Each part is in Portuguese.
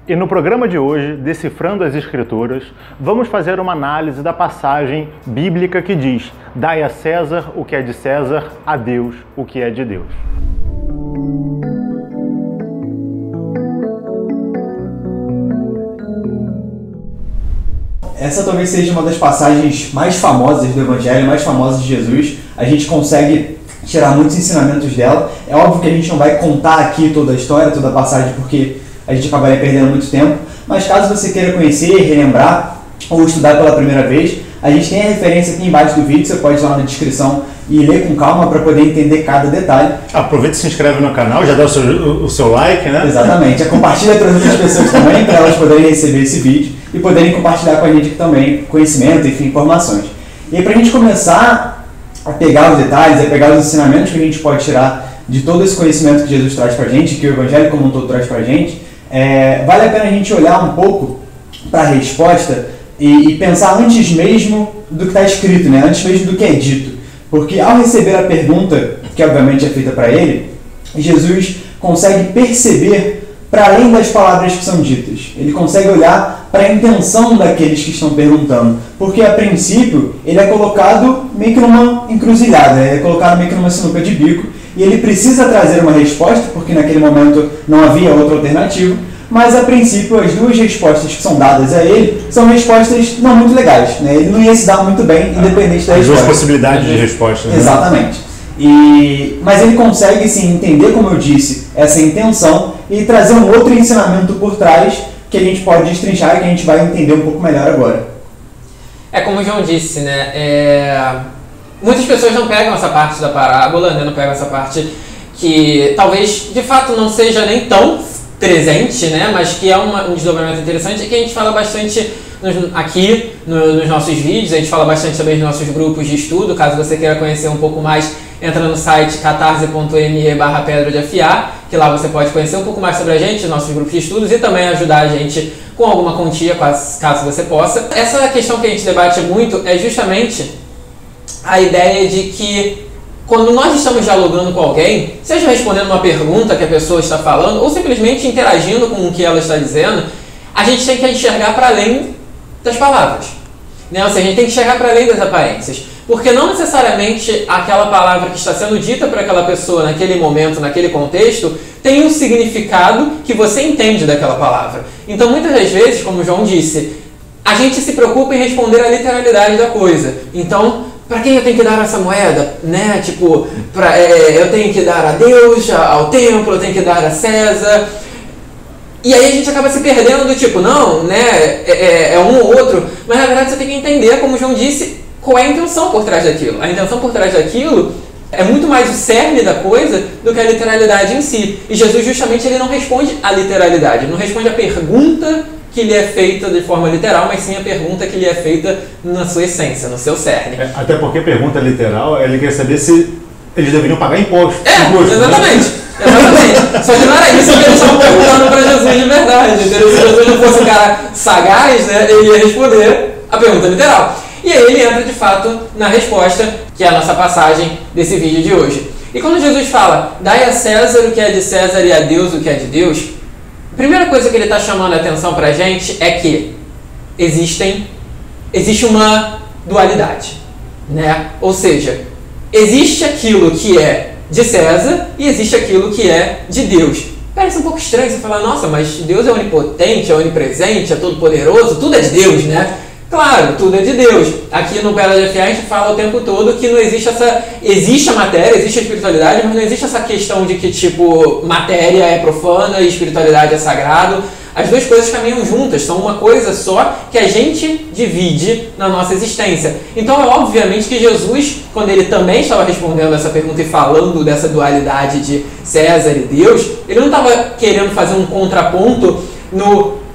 E no programa de hoje, Decifrando as Escrituras, vamos fazer uma análise da passagem bíblica que diz: dai a César o que é de César, a Deus o que é de Deus. Essa talvez seja uma das passagens mais famosas do Evangelho, mais famosas de Jesus. A gente consegue tirar muitos ensinamentos dela. É óbvio que a gente não vai contar aqui toda a história, toda a passagem, porque a gente acabaria perdendo muito tempo, mas caso você queira conhecer, relembrar ou estudar pela primeira vez, a gente tem a referência aqui embaixo do vídeo, você pode ir lá na descrição e ler com calma para poder entender cada detalhe. Aproveita e se inscreve no canal, já dá o seu like, né? Exatamente, compartilha para outras pessoas também, para elas poderem receber esse vídeo e poderem compartilhar com a gente aqui também conhecimento, enfim, informações. E aí, para a gente começar a pegar os detalhes, a pegar os ensinamentos que a gente pode tirar de todo esse conhecimento que Jesus traz para a gente, que o Evangelho como um todo traz para a gente, vale a pena a gente olhar um pouco para a resposta e pensar antes mesmo do que está escrito, né? Antes mesmo do que é dito. Porque ao receber a pergunta, que obviamente é feita para ele, Jesus consegue perceber para além das palavras que são ditas. Ele consegue olhar para a intenção daqueles que estão perguntando. Porque a princípio ele é colocado meio que numa encruzilhada, ele é colocado meio que numa sinuca de bico, e ele precisa trazer uma resposta, porque naquele momento não havia outra alternativa, mas a princípio as duas respostas que são dadas a ele são respostas não muito legais, né? Ele não ia se dar muito bem, independente da resposta. As duas possibilidades de resposta. Né? Exatamente. Mas ele consegue, sim, entender, como eu disse, essa intenção e trazer um outro ensinamento por trás que a gente pode destrinchar e que a gente vai entender um pouco melhor agora. Como o João disse, né? Muitas pessoas não pegam essa parte da parábola, né? Não pegam essa parte que talvez de fato não seja nem tão presente, né? Mas que é um desdobramento interessante e que a gente fala bastante aqui nos nossos vídeos, a gente fala bastante também nos nossos grupos de estudo. Caso você queira conhecer um pouco mais, entra no site catarse.me/pedra de afiar, que lá você pode conhecer um pouco mais sobre a gente, nossos grupos de estudos, e também ajudar a gente com alguma quantia, caso você possa. Essa questão que a gente debate muito é justamente a ideia de que quando nós estamos dialogando com alguém, seja respondendo uma pergunta que a pessoa está falando, ou simplesmente interagindo com o que ela está dizendo, a gente tem que enxergar para além das palavras, né? Ou seja, a gente tem que enxergar para além das aparências, porque não necessariamente aquela palavra que está sendo dita para aquela pessoa naquele momento, naquele contexto, tem um significado que você entende daquela palavra. Então, muitas das vezes, como o João disse, a gente se preocupa em responder a literalidade da coisa. Então, para quem eu tenho que dar essa moeda, né? Tipo, eu tenho que dar a Deus, ao templo, eu tenho que dar a César. E aí a gente acaba se perdendo do tipo, não, né? É um ou outro. Mas na verdade você tem que entender, como o João disse, qual é a intenção por trás daquilo. A intenção por trás daquilo é muito mais o cerne da coisa do que a literalidade em si. E Jesus justamente ele não responde à literalidade, ele não responde à pergunta que lhe é feita de forma literal, mas sim a pergunta que lhe é feita na sua essência, no seu cerne. Até porque pergunta literal, ele quer saber se eles deveriam pagar imposto. Exatamente. Né? Exatamente. Só que não era isso que eles estavam perguntando para Jesus de verdade. Se Jesus não fosse um cara sagaz, né, ele ia responder a pergunta literal. E aí ele entra de fato na resposta, que é a nossa passagem desse vídeo de hoje. E quando Jesus fala, dai a César o que é de César e a Deus o que é de Deus, a primeira coisa que ele está chamando a atenção para a gente é que existe uma dualidade, né? Ou seja, existe aquilo que é de César e existe aquilo que é de Deus. Parece um pouco estranho você falar, nossa, mas Deus é onipotente, é onipresente, é todo-poderoso, tudo é de Deus, né? Claro, tudo é de Deus. Aqui no Pedra de Afiar a gente fala o tempo todo que não existe existe a matéria, existe a espiritualidade, mas não existe essa questão de que, tipo, matéria é profana e espiritualidade é sagrado. As duas coisas caminham juntas, são uma coisa só que a gente divide na nossa existência. Então é obviamente que Jesus, quando ele também estava respondendo essa pergunta e falando dessa dualidade de César e Deus, ele não estava querendo fazer um contraponto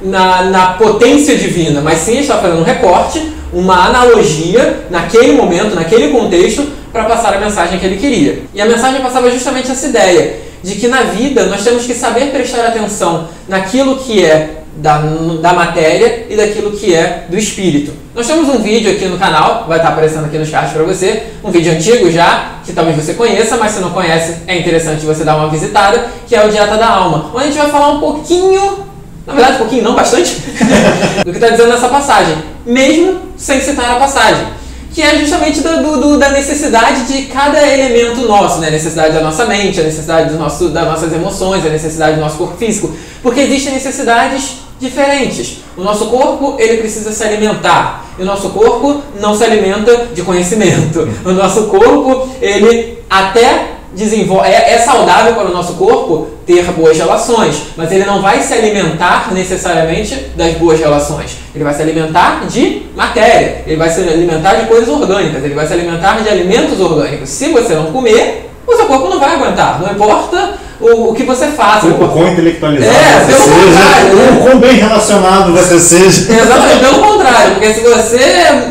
na potência divina, mas sim estava fazendo um recorte, uma analogia naquele momento, naquele contexto, para passar a mensagem que ele queria. E a mensagem passava justamente essa ideia de que na vida nós temos que saber prestar atenção naquilo que é da matéria e daquilo que é do espírito. Nós temos um vídeo aqui no canal, vai estar aparecendo aqui nos cards para você, um vídeo antigo já, que talvez você conheça, mas se não conhece é interessante você dar uma visitada, que é o Dieta da Alma, onde a gente vai falar um pouquinho Na verdade, um pouquinho não, bastante, do que está dizendo nessa passagem, mesmo sem citar a passagem. Que é justamente da necessidade de cada elemento nosso, né? A necessidade da nossa mente, a necessidade das nossas emoções, a necessidade do nosso corpo físico. Porque existem necessidades diferentes. O nosso corpo, ele precisa se alimentar. E o nosso corpo não se alimenta de conhecimento. O nosso corpo, ele até desenvolve, é saudável para o nosso corpo ter boas relações, mas ele não vai se alimentar necessariamente das boas relações. Ele vai se alimentar de matéria, ele vai se alimentar de coisas orgânicas, ele vai se alimentar de alimentos orgânicos. Se você não comer, o seu corpo não vai aguentar. Não importa o que você faça. O quão intelectualizado você pelo seja, contrário, o quão bem relacionado você seja. Exatamente, pelo contrário, porque se você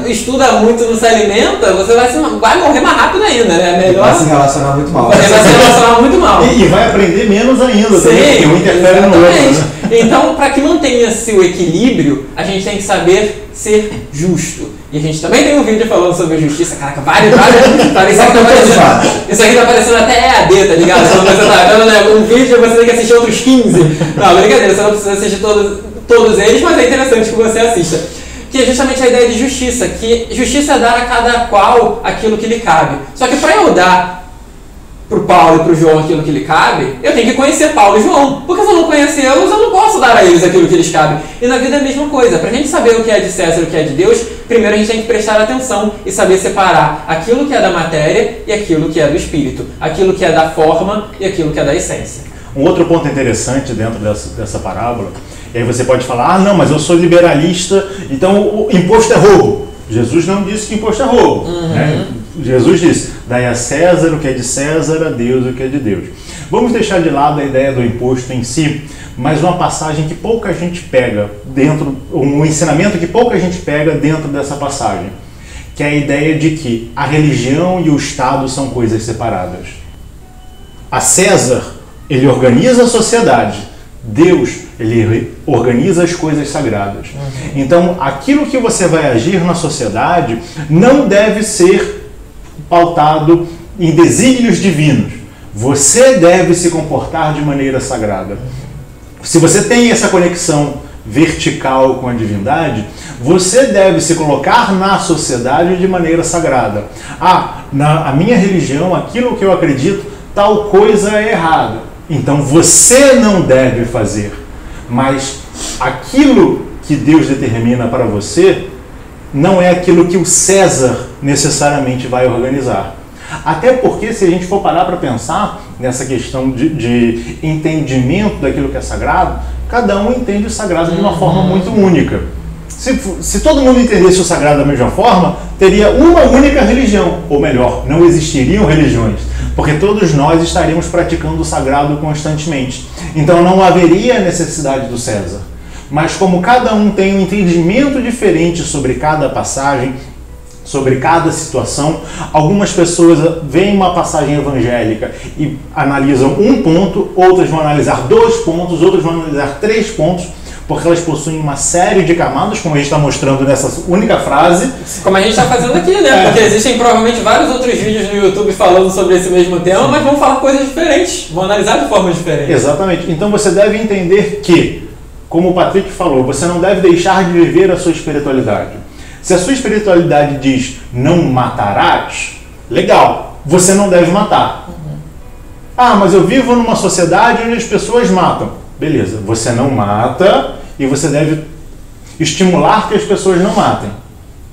estuda muito e não se alimenta, você vai morrer mais rápido ainda, né? Melhor. Vai se relacionar muito mal. Você vai se relacionar muito mal. E vai aprender menos ainda, Sim, também, porque um interfere no outro. Né? Então, para que mantenha-se o equilíbrio, a gente tem que saber ser justo. E a gente também tem um vídeo falando sobre justiça. Caraca, vários. Isso aqui tá parecendo até EAD, tá ligado? Quando você tá vendo um vídeo, você tem que assistir outros 15. Não, brincadeira, você não precisa assistir todos eles, mas é interessante que você assista. Que é justamente a ideia de justiça, que justiça é dar a cada qual aquilo que lhe cabe. Só que para eu dar pro Paulo e pro João aquilo que lhe cabe, eu tenho que conhecer Paulo e João. Porque se eu não conhecê-los, eu não posso dar a eles aquilo que lhes cabe. E na vida é a mesma coisa. Pra gente saber o que é de César e o que é de Deus, primeiro a gente tem que prestar atenção e saber separar aquilo que é da matéria e aquilo que é do espírito. Aquilo que é da forma e aquilo que é da essência. Um outro ponto interessante dentro dessa parábola, e aí você pode falar, não, mas eu sou liberalista, então o imposto é roubo. Jesus não disse que imposto é roubo. Né? Jesus disse, dai a César o que é de César, a Deus o que é de Deus. Vamos deixar de lado a ideia do imposto em si, mas uma passagem que pouca gente pega um ensinamento que pouca gente pega dentro dessa passagem, que é a ideia de que a religião e o Estado são coisas separadas. A César, ele organiza a sociedade. Deus, ele organiza as coisas sagradas. Então, aquilo que você vai agir na sociedade não deve ser pautado em desígnios divinos. Você deve se comportar de maneira sagrada. Se você tem essa conexão vertical com a divindade, você deve se colocar na sociedade de maneira sagrada. A minha religião, aquilo que eu acredito, tal coisa é errada. Então você não deve fazer, mas aquilo que Deus determina para você não é aquilo que o César necessariamente vai organizar. Até porque, se a gente for parar para pensar nessa questão de entendimento daquilo que é sagrado, cada um entende o sagrado de uma forma muito única. Se todo mundo entendesse o sagrado da mesma forma, teria uma única religião, ou melhor, não existiriam religiões, porque todos nós estaríamos praticando o sagrado constantemente. Então não haveria necessidade do César. Mas como cada um tem um entendimento diferente sobre cada passagem, sobre cada situação, algumas pessoas veem uma passagem evangélica e analisam um ponto, outras vão analisar 2 pontos, outras vão analisar 3 pontos, porque elas possuem uma série de camadas, como a gente está mostrando nessa única frase. Como a gente está fazendo aqui, né? Porque existem provavelmente vários outros vídeos no YouTube falando sobre esse mesmo tema, mas vão falar coisas diferentes, vão analisar de forma diferente. Exatamente. Então você deve entender que, como o Patrick falou, você não deve deixar de viver a sua espiritualidade. Se a sua espiritualidade diz não matarás, legal, você não deve matar. Mas eu vivo numa sociedade onde as pessoas matam. Beleza, você não mata e você deve estimular que as pessoas não matem.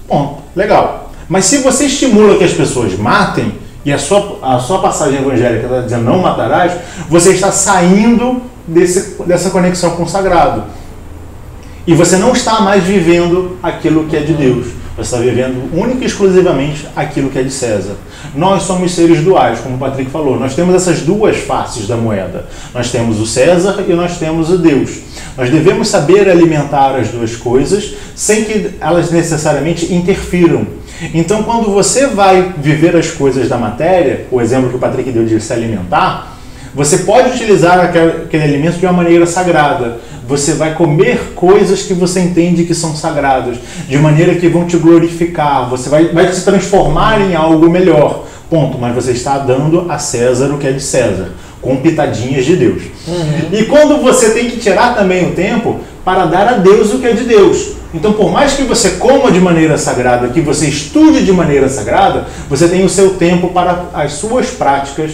Bom, legal. Mas se você estimula que as pessoas matem, e a sua passagem evangélica está dizendo não matarás, você está saindo dessa conexão com o sagrado. E você não está mais vivendo aquilo que é de Deus. Você está vivendo única e exclusivamente aquilo que é de César. Nós somos seres duais, como o Patrick falou. Nós temos essas duas faces da moeda. Nós temos o César e nós temos o Deus. Nós devemos saber alimentar as duas coisas sem que elas necessariamente interfiram. Então, quando você vai viver as coisas da matéria, o exemplo que o Patrick deu de se alimentar, você pode utilizar aquele alimento de uma maneira sagrada. Você vai comer coisas que você entende que são sagradas, de maneira que vão te glorificar. Você vai se transformar em algo melhor. Ponto. Mas você está dando a César o que é de César, com pitadinhas de Deus. E quando você tem que tirar também o tempo para dar a Deus o que é de Deus. Então, por mais que você coma de maneira sagrada, que você estude de maneira sagrada, você tem o seu tempo para as suas práticas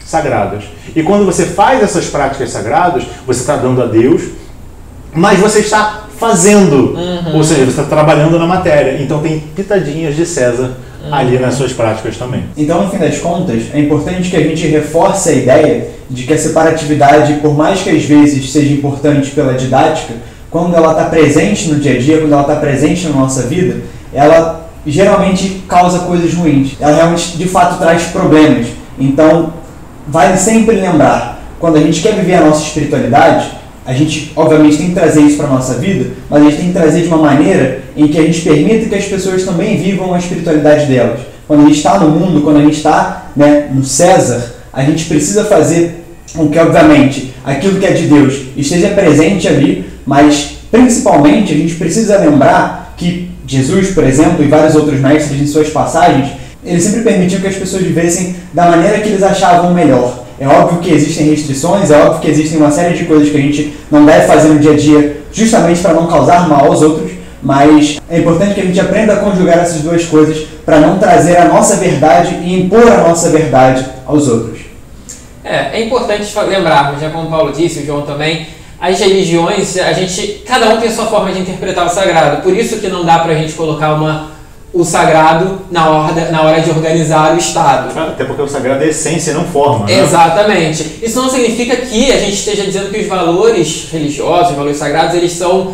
sagradas. E quando você faz essas práticas sagradas, você está dando a Deus, mas você está fazendo, ou seja, você está trabalhando na matéria. Então tem pitadinhas de César ali nas suas práticas também. Então, no fim das contas, é importante que a gente reforce a ideia de que a separatividade, por mais que às vezes seja importante pela didática, quando ela está presente no dia a dia, quando ela está presente na nossa vida, ela geralmente causa coisas ruins. Ela realmente, de fato, traz problemas. Então, vale sempre lembrar, quando a gente quer viver a nossa espiritualidade, a gente, obviamente, tem que trazer isso para a nossa vida, mas a gente tem que trazer de uma maneira em que a gente permita que as pessoas também vivam a espiritualidade delas. Quando a gente está no mundo, quando a gente está, né, no César, a gente precisa fazer com que, obviamente, aquilo que é de Deus esteja presente ali, mas, principalmente, a gente precisa lembrar que Jesus, por exemplo, e vários outros mestres em suas passagens, eles sempre permitiam que as pessoas vivessem da maneira que eles achavam melhor. É óbvio que existem restrições, é óbvio que existem uma série de coisas que a gente não deve fazer no dia a dia justamente para não causar mal aos outros, mas é importante que a gente aprenda a conjugar essas duas coisas para não trazer a nossa verdade e impor a nossa verdade aos outros. É importante lembrarmos, já como o Paulo disse, o João também, as religiões, cada um tem a sua forma de interpretar o sagrado, por isso que não dá para a gente colocar o sagrado na hora de organizar o Estado. Até porque o sagrado é essência, não forma. Né? Exatamente. Isso não significa que a gente esteja dizendo que os valores religiosos, os valores sagrados, eles são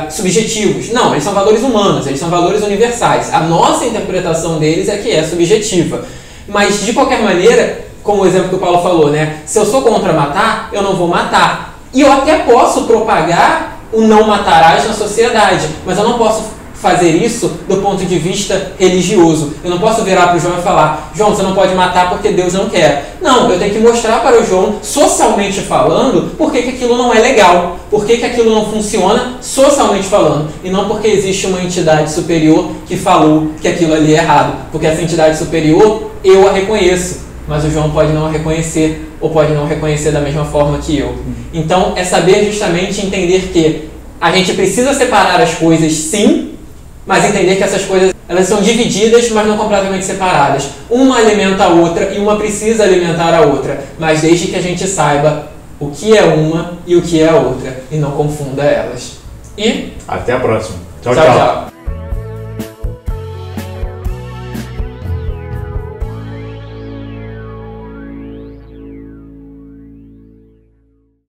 subjetivos. Não, eles são valores humanos, eles são valores universais. A nossa interpretação deles é que é subjetiva. Mas, de qualquer maneira, como o exemplo que o Paulo falou, né? Se eu sou contra matar, eu não vou matar. E eu até posso propagar o não matarás na sociedade, mas eu não posso fazer isso do ponto de vista religioso. Eu não posso virar para o João e falar: João, você não pode matar porque Deus não quer. Não, eu tenho que mostrar para o João, socialmente falando, por que aquilo não é legal, por que aquilo não funciona, socialmente falando, e não porque existe uma entidade superior que falou que aquilo ali é errado, porque essa entidade superior, eu a reconheço, mas o João pode não a reconhecer, ou pode não reconhecer da mesma forma que eu. Então, é saber justamente entender que a gente precisa separar as coisas, sim, mas entender que essas coisas, elas são divididas, mas não completamente separadas. Uma alimenta a outra e uma precisa alimentar a outra, mas desde que a gente saiba o que é uma e o que é a outra, e não confunda elas. E até a próxima. tchau.